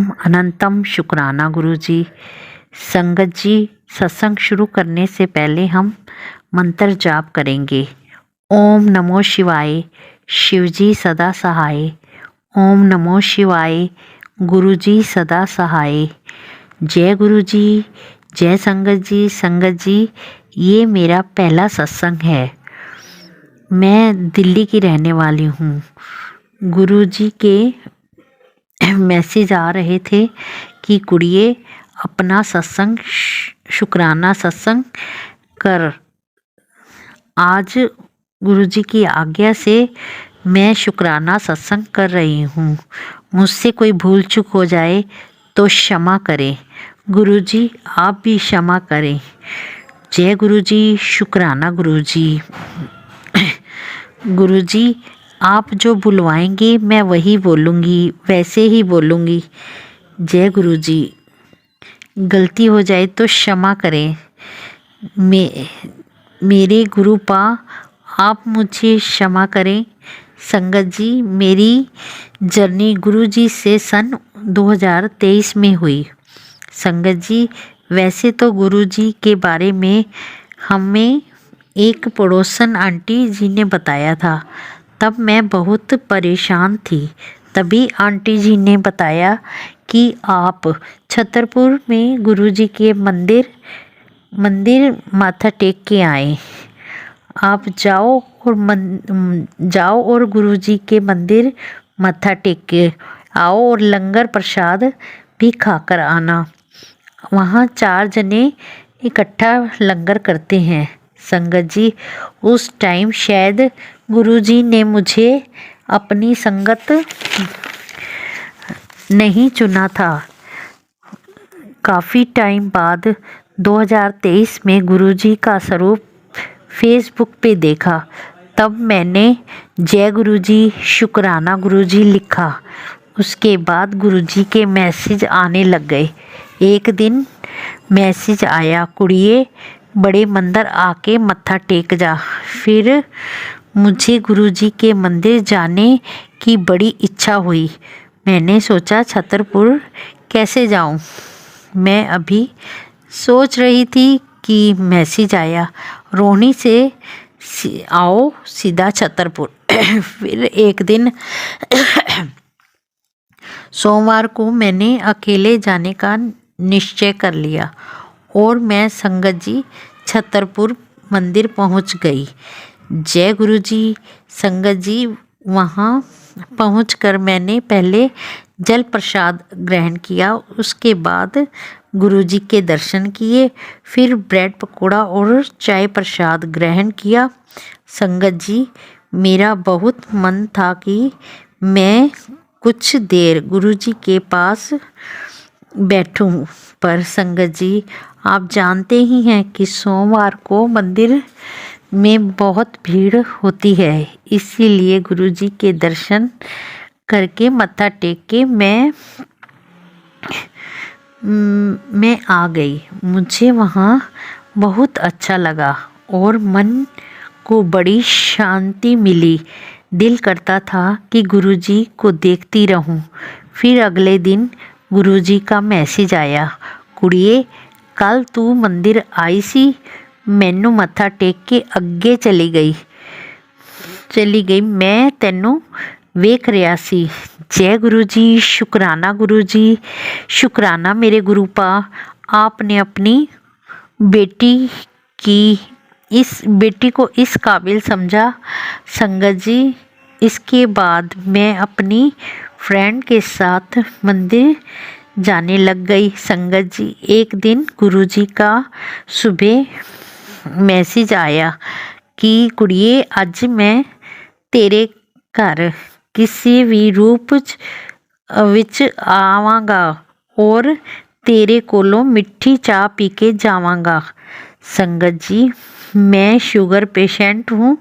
अनंतम शुक्राना गुरुजी। संगत जी, सत्संग शुरू करने से पहले हम मंत्र जाप करेंगे। ओम नमो शिवाय, शिवजी सदा सहाय। ओम नमो शिवाय, गुरुजी सदा सहाय। जय गुरुजी, जय संगत जी। संगत जी, ये मेरा पहला सत्संग है। मैं दिल्ली की रहने वाली हूँ। गुरुजी के मैसेज आ रहे थे कि कुड़िए अपना सत्संग शुक्राना सत्संग कर। आज गुरुजी की आज्ञा से मैं शुक्राना सत्संग कर रही हूँ। मुझसे कोई भूल चूक हो जाए तो क्षमा करें। गुरुजी आप भी क्षमा करें। जय गुरुजी, शुक्राना गुरुजी। गुरुजी आप जो बुलवाएंगे मैं वही बोलूँगी, वैसे ही बोलूँगी। जय गुरुजी, गलती हो जाए तो क्षमा करें। मेरे गुरुपा आप मुझे क्षमा करें। संगत जी, मेरी जर्नी गुरुजी से सन 2023 में हुई। संगत जी, वैसे तो गुरुजी के बारे में हमें एक पड़ोसन आंटी जी ने बताया था। तब मैं बहुत परेशान थी। तभी आंटी जी ने बताया कि आप छतरपुर में गुरुजी के मंदिर माथा टेक के आए। आप जाओ और गुरुजी के मंदिर माथा टेक के आओ और लंगर प्रसाद भी खाकर आना। वहाँ 4 जने इकट्ठा लंगर करते हैं। संगत जी, उस टाइम शायद गुरुजी ने मुझे अपनी संगत नहीं चुना था। काफ़ी टाइम बाद 2023 में गुरुजी का स्वरूप फेसबुक पे देखा। तब मैंने जय गुरुजी, शुक्राना गुरुजी लिखा। उसके बाद गुरुजी के मैसेज आने लग गए। एक दिन मैसेज आया, कुड़िए बड़े मंदिर आके मत्था टेक जा। फिर मुझे गुरुजी के मंदिर जाने की बड़ी इच्छा हुई। मैंने सोचा छतरपुर कैसे जाऊं। मैं अभी सोच रही थी कि मैसेज आया, रोहिणी से आओ सीधा छतरपुर। फिर एक दिन सोमवार को मैंने अकेले जाने का निश्चय कर लिया और मैं संगत जी छतरपुर मंदिर पहुंच गई। जय गुरुजी। संगत जी, वहाँ पहुंचकर मैंने पहले जल प्रसाद ग्रहण किया। उसके बाद गुरुजी के दर्शन किए। फिर ब्रेड पकौड़ा और चाय प्रसाद ग्रहण किया। संगत जी, मेरा बहुत मन था कि मैं कुछ देर गुरुजी के पास बैठूं, पर संगत जी आप जानते ही हैं कि सोमवार को मंदिर में बहुत भीड़ होती है। इसीलिए गुरुजी के दर्शन करके मत्था टेक के मैं आ गई। मुझे वहाँ बहुत अच्छा लगा और मन को बड़ी शांति मिली। दिल करता था कि गुरुजी को देखती रहूं। फिर अगले दिन गुरुजी का मैसेज आया, कुड़िए कल तू मंदिर आई सी, मैनू मत्था टेक के अगे चली गई। मैं तेनू वेख रहा सी। जय गुरुजी, शुक्राना गुरुजी। शुक्राना मेरे गुरुपा, आपने अपनी बेटी को इस काबिल समझा। संगत जी, इसके बाद मैं अपनी फ्रेंड के साथ मंदिर जाने लग गई। संगत जी, एक दिन गुरुजी का सुबह मैसेज आया कि कुड़िए अज मैं तेरे घर किसी भी रूप विच आवांगा और तेरे कोलों मिठी चाह पी के जावांगा। संगत जी, मैं शुगर पेशेंट हूँ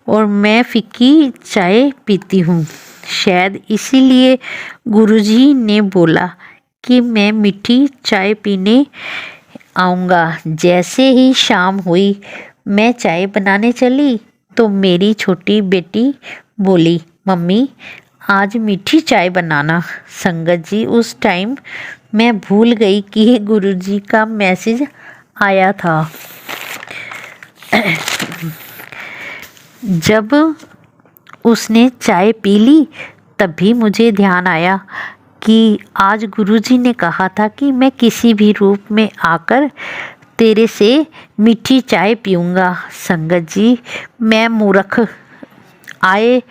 और मैं फीकी चाय पीती हूँ। शायद इसीलिए गुरुजी ने बोला कि मैं मीठी चाय पीने आऊँगा। जैसे ही शाम हुई, मैं चाय बनाने चली तो मेरी छोटी बेटी बोली, मम्मी आज मीठी चाय बनाना। संगत जी, उस टाइम मैं भूल गई कि गुरुजी का मैसेज आया था। जब उसने चाय पी ली तभी मुझे ध्यान आया कि आज गुरुजी ने कहा था कि मैं किसी भी रूप में आकर तेरे से मीठी चाय पीऊँगा। संगत जी, मैं मूर्ख आए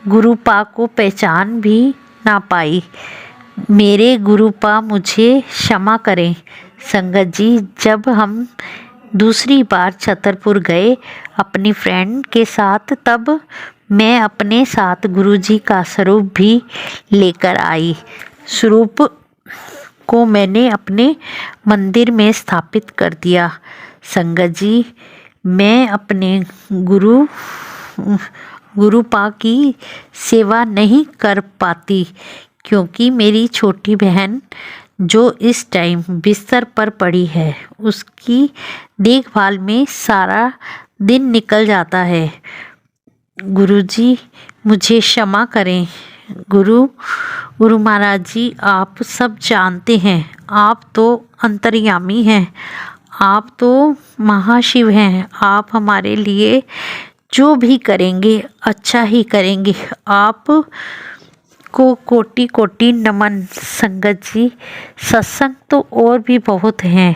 गुरुपा को पहचान भी ना पाई। मेरे गुरुपा मुझे क्षमा करें। संगत जी, जब हम दूसरी बार छतरपुर गए अपनी फ्रेंड के साथ, तब मैं अपने साथ गुरुजी का स्वरूप भी लेकर आई। स्वरूप को मैंने अपने मंदिर में स्थापित कर दिया। संगत जी, मैं अपने गुरुपा की सेवा नहीं कर पाती क्योंकि मेरी छोटी बहन जो इस टाइम बिस्तर पर पड़ी है, उसकी देखभाल में सारा दिन निकल जाता है। गुरुजी, मुझे क्षमा करें। गुरु महाराज जी, आप सब जानते हैं, आप तो अंतर्यामी हैं, आप तो महाशिव हैं। आप हमारे लिए जो भी करेंगे अच्छा ही करेंगे। आप को कोटि कोटि नमन। संगत जी, सत्संग तो और भी बहुत हैं,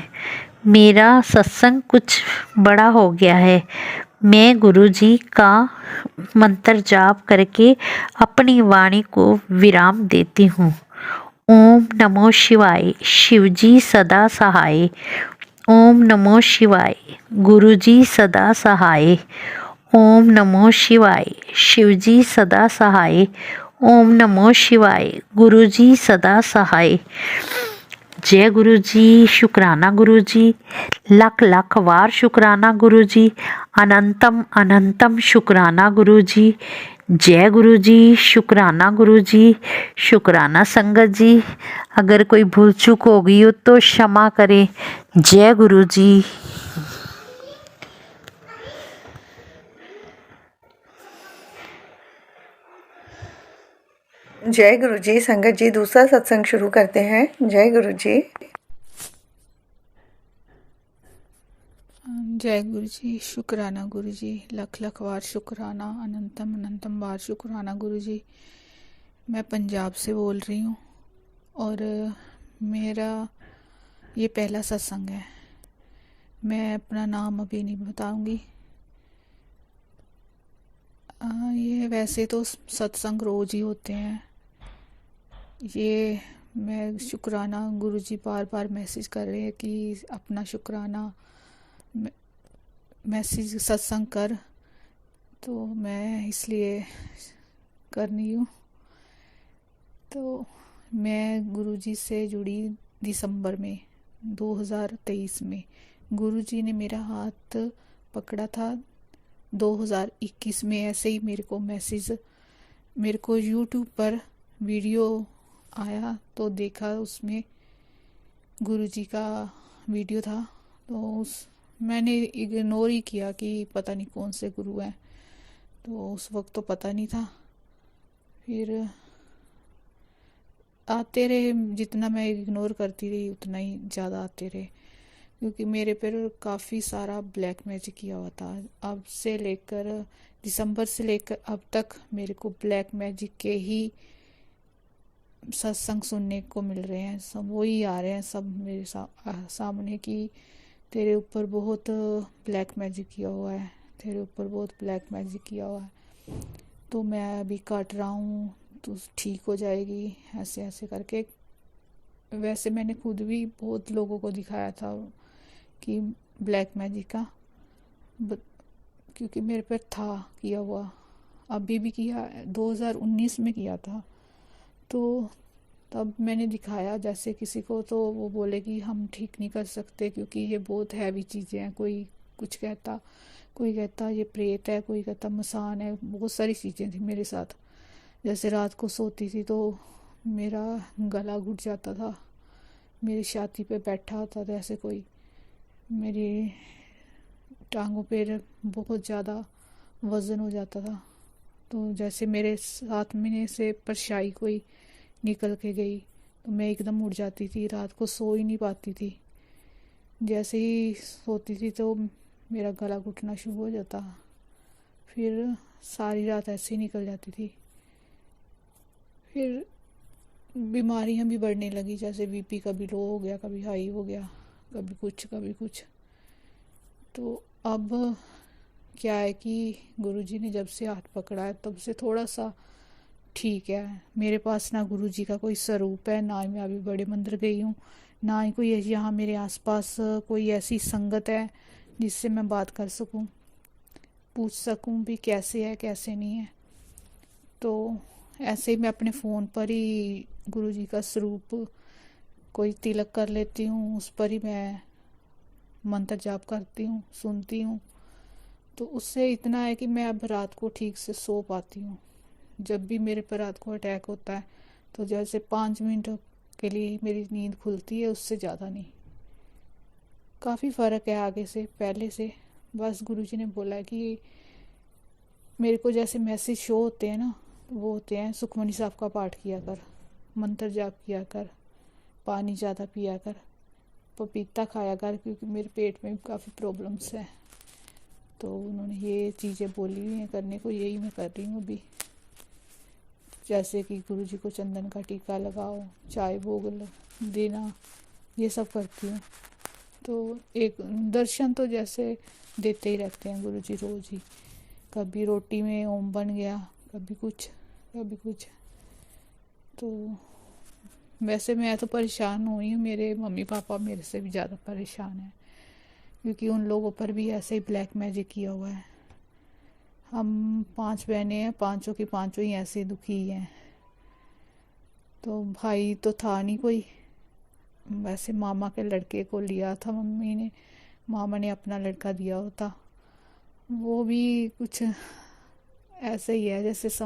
मेरा सत्संग कुछ बड़ा हो गया है। मैं गुरुजी का मंत्र जाप करके अपनी वाणी को विराम देती हूँ। ओम नमो शिवाय। शिवजी सदा सहाय। ओम नमो शिवाय। गुरुजी सदा सहाय। ओम नमो शिवाय। शिवजी सदा सहाय। ओम नमो शिवाय। गुरुजी सदा सहाय। जय गुरुजी। शुक्राना गुरुजी, लख लख वार शुक्राना गुरुजी, अनंतम अनंतम शुक्राना गुरुजी। जय गुरुजी। शुक्राना गुरुजी, शुक्राना संगत जी। अगर कोई भूल चूक हो गई हो तो क्षमा करें। जय गुरुजी। जय गुरु जी। संगत जी, दूसरा सत्संग शुरू करते हैं। जय गुरु जी। जय गुरु जी। शुक्राना गुरु जी, लख लख बार शुक्राना, अनंतम अनंतम बार शुक्राना गुरु जी। मैं पंजाब से बोल रही हूँ और मेरा ये पहला सत्संग है। मैं अपना नाम अभी नहीं बताऊंगी। ये वैसे तो सत्संग रोज ही होते हैं। ये मैं शुक्राना गुरु जी बार बार मैसेज कर रहे हैं कि अपना शुक्राना मैसेज सत्संग कर, तो मैं इसलिए करनी हूँ। तो मैं गुरुजी से जुड़ी दिसंबर में 2023 में। गुरुजी ने मेरा हाथ पकड़ा था 2021 में। ऐसे ही मेरे को यूट्यूब पर वीडियो आया तो देखा, उसमें गुरुजी का वीडियो था। तो मैंने इग्नोर ही किया कि पता नहीं कौन से गुरु हैं, तो उस वक्त तो पता नहीं था। फिर आते रहे, जितना मैं इग्नोर करती रही उतना ही ज़्यादा आते रहे, क्योंकि मेरे पर काफ़ी सारा ब्लैक मैजिक किया हुआ था। अब से लेकर दिसंबर से लेकर अब तक मेरे को ब्लैक मैजिक के ही सत्संग सुनने को मिल रहे हैं। सब वही आ रहे हैं सब मेरे सामने कि तेरे ऊपर बहुत ब्लैक मैजिक किया हुआ है, तेरे ऊपर बहुत ब्लैक मैजिक किया हुआ है, तो मैं अभी काट रहा हूँ, तो ठीक हो जाएगी, ऐसे ऐसे करके। वैसे मैंने खुद भी बहुत लोगों को दिखाया था कि ब्लैक मैजिक का, क्योंकि मेरे पे था किया हुआ। अभी भी किया, 2019 में किया था। तो तब मैंने दिखाया जैसे किसी को, तो वो बोले कि हम ठीक नहीं कर सकते क्योंकि ये बहुत हैवी चीज़ें हैं। कोई कुछ कहता, कोई कहता ये प्रेत है, कोई कहता मसान है, बहुत सारी चीज़ें थी मेरे साथ। जैसे रात को सोती थी तो मेरा गला घुट जाता था, मेरी छाती पे बैठा होता था ऐसे कोई, मेरी टांगों पे बहुत ज़्यादा वज़न हो जाता था। तो जैसे मेरे साथ में से परछाई कोई निकल के गई तो मैं एकदम उठ जाती थी, रात को सो ही नहीं पाती थी। जैसे ही सोती थी तो मेरा गला घुटना शुरू हो जाता, फिर सारी रात ऐसे ही निकल जाती थी। फिर बीमारियां भी बढ़ने लगी, जैसे बीपी कभी लो हो गया, कभी हाई हो गया, कभी कुछ कभी कुछ। तो अब क्या है कि गुरुजी ने जब से हाथ पकड़ा है तब से थोड़ा सा ठीक है। मेरे पास ना गुरुजी का कोई स्वरूप है, ना ही मैं अभी बड़े मंदिर गई हूँ, ना ही कोई यहाँ मेरे आसपास कोई ऐसी संगत है जिससे मैं बात कर सकूँ, पूछ सकूँ भी कैसे है कैसे नहीं है। तो ऐसे ही मैं अपने फ़ोन पर ही गुरुजी का स्वरूप कोई तिलक कर लेती हूँ, उस पर ही मैं मंत्र जाप करती हूँ, सुनती हूँ। तो उससे इतना है कि मैं अब रात को ठीक से सो पाती हूँ। जब भी मेरे पर रात को अटैक होता है तो जैसे 5 मिनट के लिए मेरी नींद खुलती है, उससे ज़्यादा नहीं। काफ़ी फ़र्क है आगे से, पहले से। बस गुरुजी ने बोला कि मेरे को जैसे मैसेज शो होते हैं ना, वो होते हैं सुखमनी साहब का पाठ किया कर, मंत्र जाप किया कर, पानी ज़्यादा पिया कर, पपीता खाया कर, क्योंकि मेरे पेट में काफ़ी प्रॉब्लम्स है। तो उन्होंने ये चीज़ें बोली हुई हैं करने को, यही मैं कर रही हूँ अभी। जैसे कि गुरुजी को चंदन का टीका लगाओ, चाय भोग देना, ये सब करती हूँ। तो एक दर्शन तो जैसे देते ही रहते हैं गुरुजी रोज ही। कभी रोटी में ओम बन गया, कभी कुछ कभी कुछ। तो वैसे मैं तो परेशान हुई हूँ, मेरे मम्मी पापा मेरे से भी ज़्यादा परेशान हैं, क्योंकि उन लोगों पर भी ऐसे ही ब्लैक मैजिक किया हुआ है। हम 5 बहनें हैं, पांचों की पांचों ही ऐसे दुखी हैं। तो भाई तो था नहीं कोई, वैसे मामा के लड़के को लिया था मम्मी ने, मामा ने अपना लड़का दिया होता। वो भी कुछ ऐसे ही है जैसे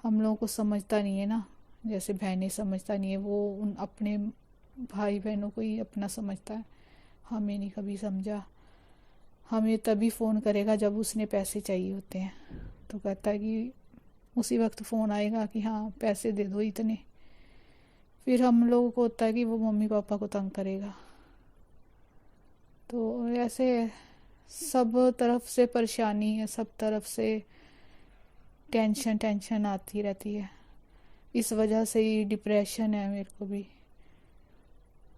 हम लोगों को समझता नहीं है ना, जैसे बहनें समझता नहीं है, वो उन अपने भाई बहनों को ही अपना समझता है, हमें नहीं कभी समझा। हमें तभी फ़ोन करेगा जब उसने पैसे चाहिए होते हैं, तो कहता है कि उसी वक्त फ़ोन आएगा कि हाँ पैसे दे दो इतने। फिर हम लोगों को होता है कि वो मम्मी पापा को तंग करेगा। तो ऐसे सब तरफ से परेशानी है, सब तरफ से टेंशन टेंशन आती रहती है। इस वजह से ही डिप्रेशन है मेरे को भी।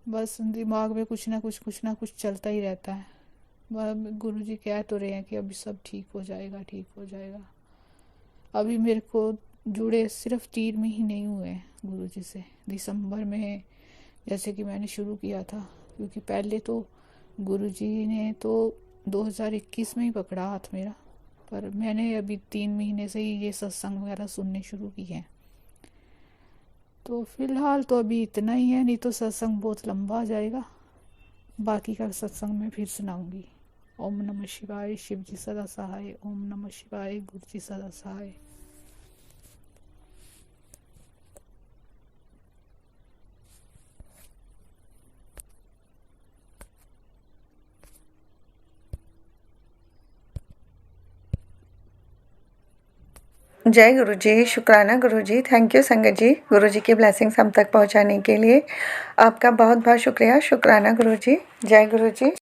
बस दिमाग में कुछ ना कुछ चलता ही रहता है। गुरुजी कह तो रहे हैं कि अभी सब ठीक हो जाएगा, ठीक हो जाएगा। अभी मेरे को जुड़े सिर्फ 3 महीने ही हुए हैं गुरुजी से, दिसंबर में जैसे कि मैंने शुरू किया था। क्योंकि पहले तो गुरुजी ने तो 2021 में ही पकड़ा हाथ मेरा, पर मैंने अभी 3 महीने से ही ये सत्संग वगैरह सुनने शुरू किए हैं। तो फिलहाल तो अभी इतना ही है, नहीं तो सत्संग बहुत लंबा आ जाएगा। बाकी का सत्संग मैं फिर सुनाऊंगी। ओम नमः शिवाय, शिव जी सदा सहाय। ओम नमः शिवाय, गुरु जी सदा सहाय। जय गुरु जी, शुक्राना गुरु जी, थैंक यू संगत जी, गुरु जी की ब्लेसिंग्स हम तक पहुंचाने के लिए आपका बहुत बहुत शुक्रिया, शुक्राना गुरु जी। जय गुरु जी।